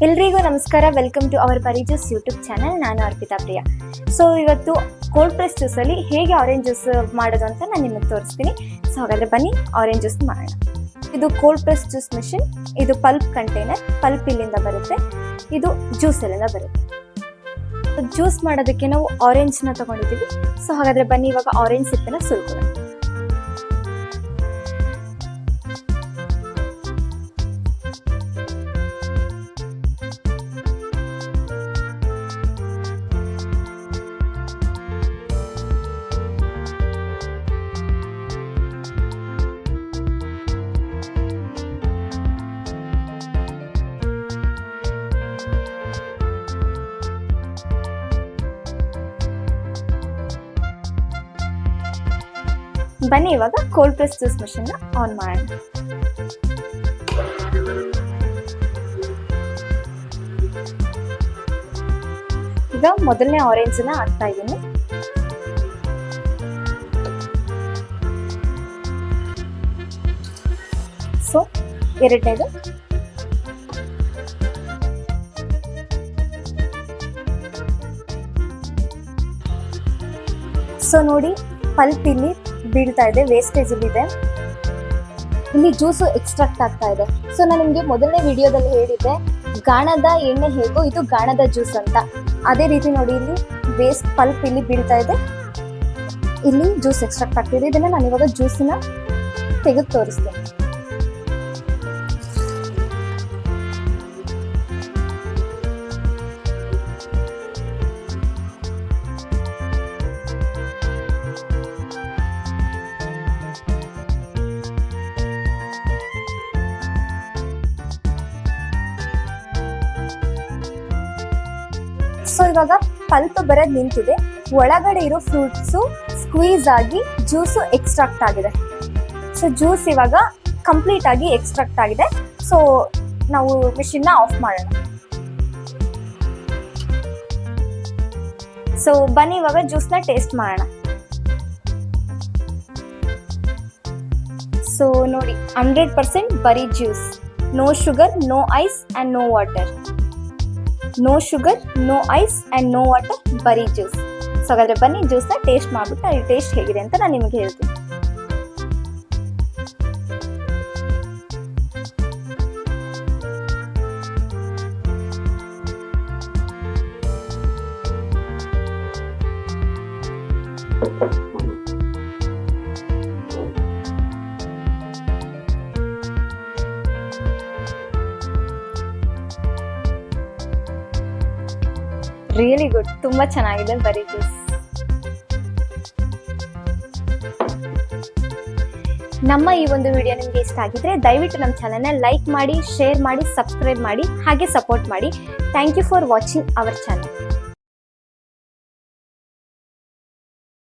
ಎಲ್ರಿಗೂ ನಮಸ್ಕಾರ. Welcome to our ಬರಿ ಜ್ಯೂಸ್ ಯೂಟ್ಯೂಬ್ ಚಾನಲ್. ನಾನು ಅರ್ಪಿತಾ ಪ್ರಿಯಾ. ಸೊ ಇವತ್ತು ಕೋಲ್ಡ್ ಪ್ರೆಸ್ ಜ್ಯೂಸಲ್ಲಿ ಹೇಗೆ ಆರೆಂಜ್ ಜ್ಯೂಸ್ ಮಾಡೋದು ಅಂತ ನಾನು ನಿಮಗೆ ತೋರಿಸ್ತೀನಿ. ಸೊ ಹಾಗಾದರೆ ಬನ್ನಿ ಆರೆಂಜ್ ಜ್ಯೂಸ್ ಮಾಡೋಣ. ಇದು ಕೋಲ್ಡ್ ಪ್ರೆಸ್ ಜ್ಯೂಸ್ ಮಿಷಿನ್. ಇದು ಪಲ್ಪ್ ಕಂಟೈನರ್. ಪಲ್ಪ್ ಇಲ್ಲಿಂದ ಬರುತ್ತೆ, ಇದು ಜ್ಯೂಸ್ ಎಲ್ಲಿಂದ ಬರುತ್ತೆ. ಜ್ಯೂಸ್ ಮಾಡೋದಕ್ಕೆ ನಾವು ಆರೆಂಜ್ನ ತಗೊಂಡಿದ್ದೀವಿ. ಸೊ ಹಾಗಾದರೆ ಬನ್ನಿ ಇವಾಗ ಆರೆಂಜ್ ಸಿಪ್ಪೆನ ಸುಲ್ಕೊಳ್ಳೋಣ. ಬನ್ನಿ ಇವಾಗ cold press juice machine on ಮಾಡೋಣ. ಈಗ ಮೊದಲನೇ ಆರೆಂಜ್ ನ ಹಾಕ್ತಾ ಇದ್ದೀನಿ. ಸೊ ಎರಡನೇದು, ಸೊ ನೋಡಿ ಪಲ್ಪ್ ಇಲ್ಲಿ ಬೀಳ್ತಾ ಇದೆ, ವೇಸ್ಟೇಜ್ ಇದೆ, ಇಲ್ಲಿ ಜ್ಯೂಸು ಎಕ್ಸ್ಟ್ರಾಕ್ಟ್ ಆಗ್ತಾ ಇದೆ. ಸೊ ನಾನು ನಿಮಗೆ ಮೊದಲನೇ ವಿಡಿಯೋದಲ್ಲಿ ಹೇಳಿದ್ದೆ ಗಾಣದ ಎಣ್ಣೆ ಹೇಗೋ ಇದು ಗಾಣದ ಜ್ಯೂಸ್ ಅಂತ. ಅದೇ ರೀತಿ ನೋಡಿ ಇಲ್ಲಿ ವೇಸ್ಟ್ ಪಲ್ಪ್ ಇಲ್ಲಿ ಬೀಳ್ತಾ ಇದೆ, ಇಲ್ಲಿ ಜ್ಯೂಸ್ ಎಕ್ಸ್ಟ್ರಾಕ್ಟ್ ಆಗ್ತಿದೆ. ಇದನ್ನ ನಾನು ಇವಾಗ ಜ್ಯೂಸನ್ನ ತೆಗೆದು ತೋರಿಸ್ತೇನೆ. ಸೊ ಇವಾಗ ಪಲ್ಪ್ ಬರೋದು ನಿಂತಿದೆ, ಒಳಗಡೆ ಇರೋ ಫ್ರೂಟ್ಸು ಸ್ಕ್ವೀಸ್ ಆಗಿ ಜ್ಯೂಸು ಎಕ್ಸ್ಟ್ರಾಕ್ಟ್ ಆಗಿದೆ. ಸೊ ಜ್ಯೂಸ್ ಇವಾಗ ಕಂಪ್ಲೀಟ್ ಆಗಿ ಎಕ್ಸ್ಟ್ರಾಕ್ಟ್ ಆಗಿದೆ. ಸೊ ನಾವು ಮಿಷಿನ್ನ ಆಫ್ ಮಾಡೋಣ. ಸೊ ಬನ್ನಿ ಇವಾಗ ಜ್ಯೂಸ್ನ ಟೇಸ್ಟ್ ಮಾಡೋಣ. ಸೊ ನೋಡಿ 100% ಬರೀ juice, no sugar, no ice and no water. No sugar, no ice and no water, ಬರೀ ಜ್ಯೂಸ್. ಸೊ ಹಾಗಾದರೆ ಬನ್ನಿ ಜ್ಯೂಸ್ನ ಟೇಸ್ಟ್ ಮಾಡಿಬಿಟ್ಟು ಅಲ್ಲಿ ಟೇಸ್ಟ್ ಹೇಗಿದೆ ಅಂತ ನಾನು ನಿಮಗೆ ಹೇಳ್ತೀನಿ. ರಿಯಲಿ ಗುಡ್, ತುಂಬ ಚೆನ್ನಾಗಿದೆ ಬರೀ ಜ್ಯೂಸ್. ನಮ್ಮ ಈ ಒಂದು ವಿಡಿಯೋ ನಿಮಗೆ ಇಷ್ಟ ಆಗಿದ್ರೆ ದಯವಿಟ್ಟು ನಮ್ಮ ಚಾನಲ್ನ ಲೈಕ್ ಮಾಡಿ, ಶೇರ್ ಮಾಡಿ, ಸಬ್ಸ್ಕ್ರೈಬ್ ಮಾಡಿ, ಹಾಗೆ ಸಪೋರ್ಟ್ ಮಾಡಿ. Thank you for watching our channel.